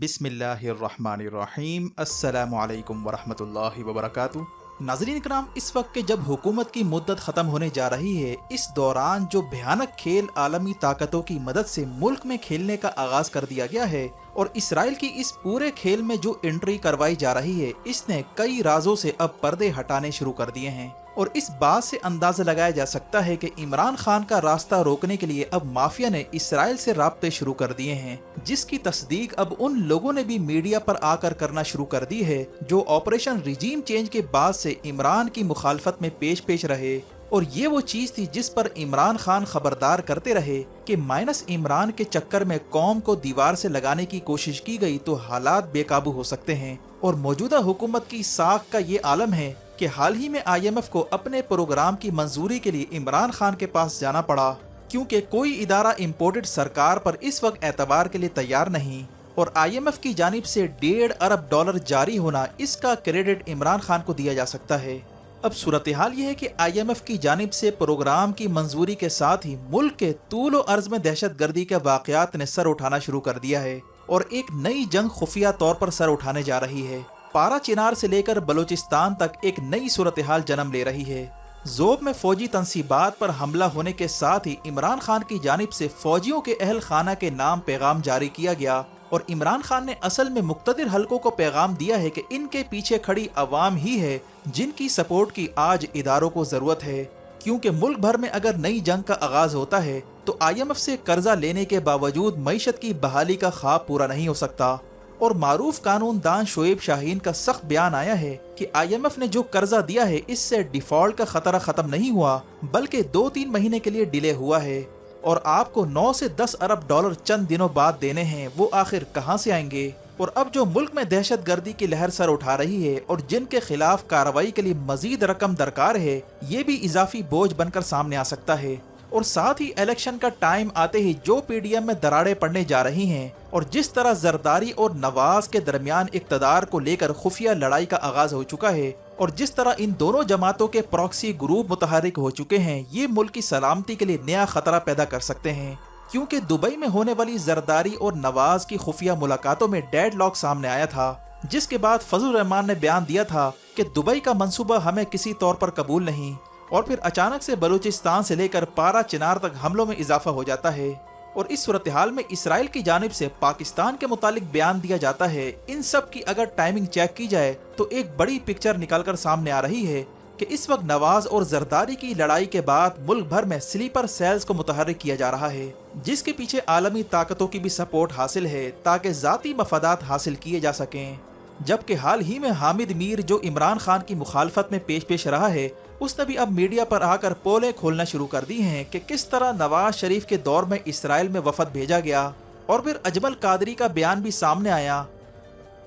बिस्मिल्लाहिर्रहमानिर्रहीम। अस्सलामु अलैकुम वरहमतुल्लाहि वबरकातुहू। नाज़रीन इकराम, इस वक्त के जब हुकूमत की मुद्दत ख़त्म होने जा रही है, इस दौरान जो भयानक खेल आलमी ताकतों की मदद से मुल्क में खेलने का आगाज़ कर दिया गया है और इसराइल की इस पूरे खेल में जो एंट्री करवाई जा रही है, इसने कई राजों से अब पर्दे हटाने शुरू कर दिए हैं। और इस बात से अंदाज़ा लगाया जा सकता है कि इमरान खान का रास्ता रोकने के लिए अब माफिया ने इसराइल से राब्ते शुरू कर दिए हैं, जिसकी तस्दीक अब उन लोगों ने भी मीडिया पर आकर करना शुरू कर दी है जो ऑपरेशन रिजीम चेंज के बाद से इमरान की मुखालफत में पेश रहे। और ये वो चीज़ थी जिस पर इमरान खान खबरदार करते रहे कि माइनस इमरान के चक्कर में कौम को दीवार से लगाने की कोशिश की गई तो हालात बेकाबू हो सकते हैं। और मौजूदा हुकूमत की साख का ये आलम है कि हाल ही में IMF को अपने प्रोग्राम की मंजूरी के लिए इमरान खान के पास जाना पड़ा, क्योंकि कोई इदारा इम्पोर्टेड सरकार पर इस वक्त एतबार के लिए तैयार नहीं। और IMF की जानिब से $1.5 अरब जारी होना, इसका क्रेडिट इमरान खान को दिया जा सकता है। अब सूरत हाल ये है कि IMF की जानिब से प्रोग्राम की मंजूरी के साथ ही मुल्क के तूल व अर्ज में दहशत गर्दी के वाक़यात ने सर उठाना शुरू कर दिया है और एक नई जंग खुफिया तौर पर सर उठाने जा रही है। पारा चिनार से लेकर बलूचिस्तान तक एक नई सूरत हाल जन्म ले रही है। ज़ोब में फौजी तनसीबात पर हमला होने के साथ ही इमरान खान की जानिब से फौजियों के अहल खाना के नाम पैगाम जारी किया गया और इमरान खान ने असल में मुक्तदिर हलकों को पैगाम दिया है कि इनके पीछे खड़ी अवाम ही है जिनकी सपोर्ट की आज इदारों को ज़रूरत है, क्योंकि मुल्क भर में अगर नई जंग का आगाज़ होता है तो IMF से कर्जा लेने के बावजूद मईशत की बहाली का ख्वाब पूरा नहीं हो सकता। और मारूफ कानून दान शोएब शाहीन का सख्त बयान आया है कि IMF ने जो कर्जा दिया है, इससे डिफॉल्ट का खतरा खत्म नहीं हुआ बल्कि 2-3 महीने के लिए डिले हुआ है और आपको 9 से 10 अरब डॉलर चंद दिनों बाद देने हैं। वो आखिर कहां से आएंगे? और अब जो मुल्क में दहशत गर्दी की लहर सर उठा रही है और जिनके खिलाफ कार्रवाई के लिए मजीद रकम दरकार है, ये भी इजाफी बोझ बनकर सामने आ सकता है। और साथ ही इलेक्शन का टाइम आते ही जो PDM में दरारें पड़ने जा रही हैं और जिस तरह जरदारी और नवाज के दरमियान इक्तदार को लेकर खुफिया लड़ाई का आगाज हो चुका है और जिस तरह इन दोनों जमातों के प्रॉक्सी ग्रुप मुतहरिक हो चुके हैं, ये मुल्क की सलामती के लिए नया खतरा पैदा कर सकते हैं। क्योंकि दुबई में होने वाली जरदारी और नवाज की खुफिया मुलाकातों में डेडलॉक सामने आया था, जिसके बाद फजल रहमान ने बयान दिया था कि दुबई का मंसूबा हमें किसी तौर पर कबूल नहीं। और फिर अचानक से बलूचिस्तान से लेकर पारा चिनार तक हमलों में इजाफा हो जाता है और इस सूरत हाल में इसराइल की जानिब से पाकिस्तान के मुतालिक बयान दिया जाता है। इन सब की अगर टाइमिंग चेक की जाए तो एक बड़ी पिक्चर निकलकर सामने आ रही है कि इस वक्त नवाज और जरदारी की लड़ाई के बाद मुल्क भर में स्लीपर सेल्स को मुतहर्रिक किया जा रहा है, जिसके पीछे आलमी ताकतों की भी सपोर्ट हासिल है ताकि जाती मफादात हासिल किए जा सकें। जबकि हाल ही में हामिद मीर, जो इमरान खान की मुखालफत में पेश रहा है, उसने भी अब मीडिया पर आकर पोलें खोलना शुरू कर दी हैं कि किस तरह नवाज शरीफ के दौर में इसराइल में वफद भेजा गया। और फिर अजमल कादरी का बयान भी सामने आया।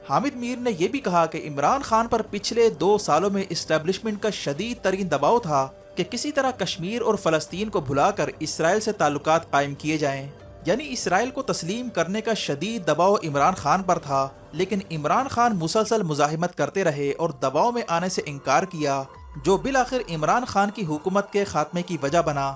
हामिद मीर ने यह भी कहा कि इमरान खान पर पिछले 2 सालों में इस्टेब्लिशमेंट का शदीद तरीन दबाव था कि किसी तरह कश्मीर और फलस्तीन को भुलाकर इसराइल से ताल्लुकात कायम किए जाएं। यानी इसराइल को तस्लीम करने का शदीद दबाव इमरान खान पर था, लेकिन इमरान खान मुसलसल मुजाहिमत करते रहे और दबाव में आने से इनकार किया, जो बिलाखिर इमरान खान की हुकूमत के खात्मे की वजह बना।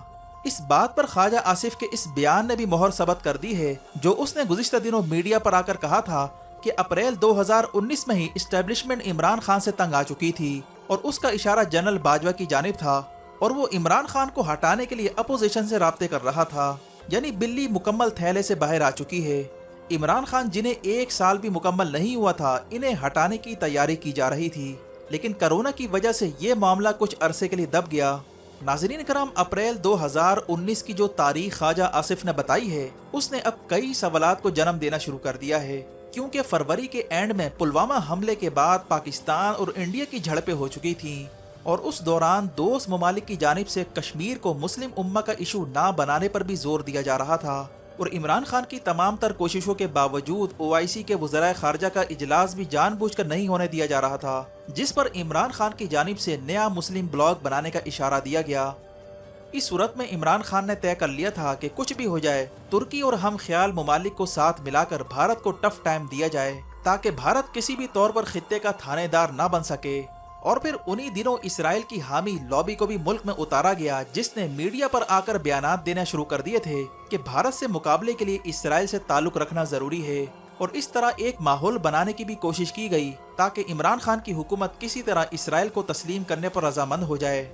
इस बात पर ख्वाजा आसिफ के इस बयान ने भी मोहर सबत कर दी है, जो उसने गुज़िश्ता दिनों मीडिया पर आकर कहा था कि अप्रैल 2019 में ही इस्टेब्लिशमेंट इमरान खान से तंग आ चुकी थी और उसका इशारा जनरल बाजवा की जानिब था और वो इमरान खान को हटाने के लिए अपोजिशन से राब्ते कर रहा था। यानी बिल्ली मुकम्मल थैले से बाहर आ चुकी है। इमरान खान, जिन्हें 1 साल भी मुकम्मल नहीं हुआ था, इन्हें हटाने की तैयारी की जा रही थी, लेकिन कोरोना की वजह से ये मामला कुछ अरसे के लिए दब गया। नाज़रीन करम, अप्रैल 2019 की जो तारीख ख्वाजा आसिफ ने बताई है, उसने अब कई सवालात को जन्म देना शुरू कर दिया है, क्योंकि फरवरी के एंड में पुलवामा हमले के बाद पाकिस्तान और इंडिया की झड़पें हो चुकी थीं और उस दौरान दोस्त ममालिक की जानिब से कश्मीर को मुस्लिम उम्मा का इशू ना बनाने पर भी जोर दिया जा रहा था। और इमरान खान की तमाम तर कोशिशों के बावजूद OIC के वज़राए खारजा का इजलास भी जानबूझकर नहीं होने दिया जा रहा था, जिस पर इमरान खान की जानिब से नया मुस्लिम ब्लॉक बनाने का इशारा दिया गया। इस सूरत में इमरान खान ने तय कर लिया था कि कुछ भी हो जाए, तुर्की और हम ख्याल ममालिक को साथ मिलाकर भारत को टफ टाइम दिया जाए ताकि भारत किसी भी तौर पर खित्ते का थानेदार ना बन सके। और फिर उन्हीं दिनों इसराइल की हामी लॉबी को भी मुल्क में उतारा गया, जिसने मीडिया पर आकर बयानात देना शुरू कर दिए थे कि भारत से मुकाबले के लिए इसराइल से ताल्लुक रखना जरूरी है और इस तरह एक माहौल बनाने की भी कोशिश की गई ताकि इमरान खान की हुकूमत किसी तरह इसराइल को तस्लीम करने पर रजामंद हो जाए।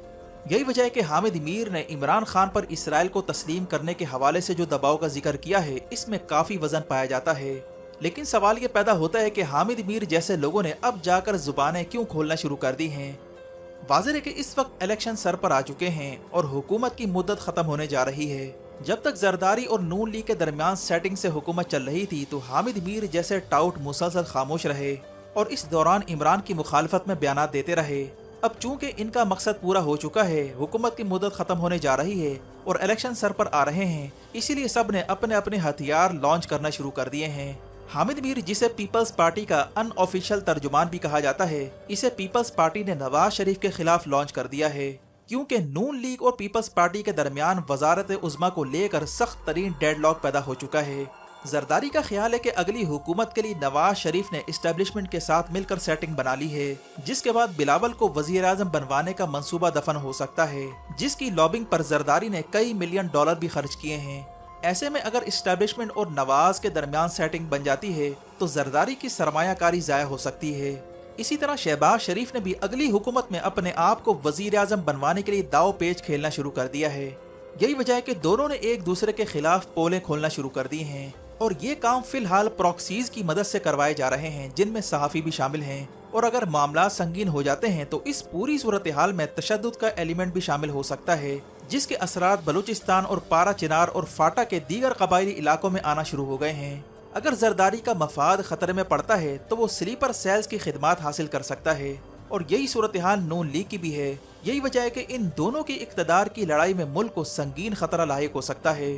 यही वजह है कि हामिद मीर ने इमरान खान पर इसराइल को तस्लीम करने के हवाले से जो दबाव का जिक्र किया है, इसमें काफ़ी वजन पाया जाता है। लेकिन सवाल ये पैदा होता है कि हामिद मीर जैसे लोगों ने अब जाकर जुबानें क्यों खोलना शुरू कर दी हैं। वाज़ेह है कि इस वक्त इलेक्शन सर पर आ चुके हैं और हुकूमत की मुद्दत ख़त्म होने जा रही है। जब तक जरदारी और नून लीग के दरमियान सेटिंग से हुकूमत चल रही थी तो हामिद मीर जैसे टाउट मुसलसल खामोश रहे और इस दौरान इमरान की मुखालफत में बयानात देते रहे। अब चूंकि इनका मकसद पूरा हो चुका है, हुकूमत की मुद्दत ख़त्म होने जा रही है और इलेक्शन सर पर आ रहे हैं, इसीलिए सब ने अपने अपने हथियार लॉन्च करना शुरू कर दिए हैं। हामिद मीर, जिसे पीपल्स पार्टी का अनऑफिशियल तर्जुमान भी कहा जाता है, इसे पीपल्स पार्टी ने नवाज शरीफ के खिलाफ लॉन्च कर दिया है, क्योंकि नून लीग और पीपल्स पार्टी के दरमियान वजारत उज़्मा को लेकर सख्त तरीन डेडलॉक पैदा हो चुका है। जरदारी का ख्याल है कि अगली हुकूमत के लिए नवाज शरीफ ने इस्टेब्लिशमेंट के साथ मिलकर सेटिंग बना ली है, जिसके बाद बिलावल को वजीर आज़म बनवाने का मंसूबा दफन हो सकता है, जिसकी लॉबिंग पर जरदारी ने कई मिलियन डॉलर भी खर्च किए हैं। ऐसे में अगर इस्टेब्लिशमेंट और नवाज के दरमियान सेटिंग बन जाती है तो जरदारी की सरमायाकारी ज़ाया हो सकती है। इसी तरह शहबाज शरीफ ने भी अगली हुकूमत में अपने आप को वजीर आज़म बनवाने के लिए दाव पेच खेलना शुरू कर दिया है। यही वजह है कि दोनों ने एक दूसरे के खिलाफ पोलें खोलना शुरू कर दी हैं और ये काम फिलहाल प्रॉक्सीज की मदद से करवाए जा रहे हैं, जिनमें सहाफ़ी भी शामिल हैं। और अगर मामला संगीन हो जाते हैं तो इस पूरी सूरत हाल में तशद्दुद का एलिमेंट भी शामिल हो सकता है, जिसके असरात बलूचिस्तान और पारा चिनार और फाटा के दीगर कबायली इलाकों में आना शुरू हो गए हैं। अगर जरदारी का मफाद खतरे में पड़ता है तो वो स्लीपर सेल्स की खिदमात हासिल कर सकता है और यही सूरत हाल नून लीग की भी है। यही वजह है कि इन दोनों की इक़्तिदार की लड़ाई में मुल्क को संगीन खतरा लायक हो सकता है।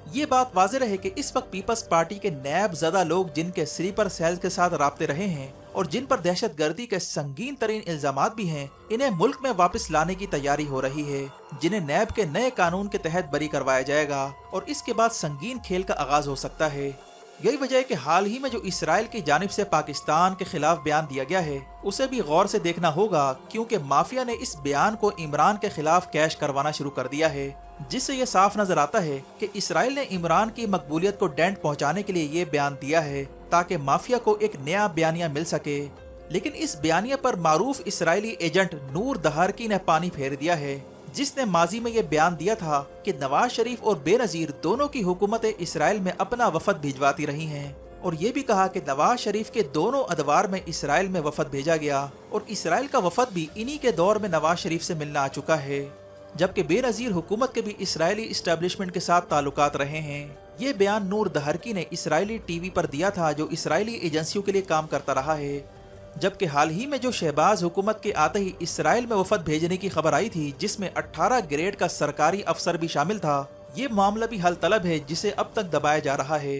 ये बात वाज़ेह रहे कि इस वक्त पीपल्स पार्टी के नैब ज़दा लोग जिनके स्लीपर सेल्स के साथ राब्ते रहे हैं और जिन पर दहशत गर्दी के संगीन तरीन इल्जामात भी हैं, इन्हें मुल्क में वापस लाने की तैयारी हो रही है, जिन्हें नैब के नए कानून के तहत बरी करवाया जाएगा और इसके बाद संगीन खेल का आगाज हो सकता है। यही वजह है कि हाल ही में जो इसराइल की जानिब से पाकिस्तान के खिलाफ बयान दिया गया है, उसे भी गौर से देखना होगा, क्योंकि माफिया ने इस बयान को इमरान के खिलाफ कैश करवाना शुरू कर दिया है, जिससे ये साफ नजर आता है कि इसराइल ने इमरान की मकबूलियत को डेंट पहुंचाने के लिए ये बयान दिया है ताकि माफिया को एक नया बयानिया मिल सके। लेकिन इस बयानिया पर मारूफ इसराइली एजेंट नूर दहारकी ने पानी फेर दिया है, जिसने माजी में ये बयान दिया था कि नवाज शरीफ और बेनज़ीर दोनों की हुकूमत इसराइल में अपना वफद भिजवाती रही हैं और ये भी कहा कि नवाज शरीफ के दोनों अदवार में इसराइल में वफद भेजा गया और इसराइल का वफद भी इन्हीं के दौर में नवाज शरीफ से मिलना आ चुका है, जबकि बेनज़ीर हुकूमत के भी इसराइली इस्टेब्लिशमेंट के साथ ताल्लुकात रहे हैं। ये बयान नूर दहारकी ने इसराइली टीवी पर दिया था, जो इसराइली एजेंसियों के लिए काम करता रहा है। जबकि हाल ही में जो शहबाज हुकूमत के आते ही इसराइल में वफद भेजने की खबर आई थी, जिसमें 18 ग्रेड का सरकारी अफसर भी शामिल था, ये मामला भी हल तलब है, जिसे अब तक दबाया जा रहा है।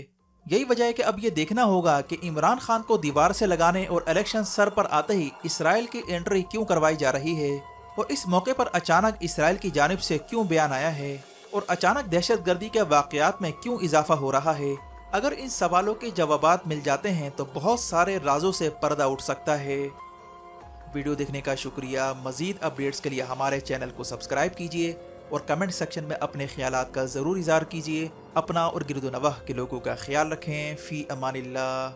यही वजह है कि अब ये देखना होगा कि इमरान खान को दीवार से लगाने और इलेक्शन सर पर आते ही इसराइल की एंट्री क्यों करवाई जा रही है और इस मौके पर अचानक इसराइल की जानिब से क्यों बयान आया है और अचानक दहशत गर्दी के वाक़यात में क्यों इजाफा हो रहा है। अगर इन सवालों के जवाबात मिल जाते हैं तो बहुत सारे राजों से पर्दा उठ सकता है। वीडियो देखने का शुक्रिया। मज़ीद अपडेट्स के लिए हमारे चैनल को सब्सक्राइब कीजिए और कमेंट सेक्शन में अपने ख्यालात का ज़रूर इज़हार कीजिए। अपना और गिरदो नवाह के लोगों का ख्याल रखें। फ़ी अमानिल्लाह।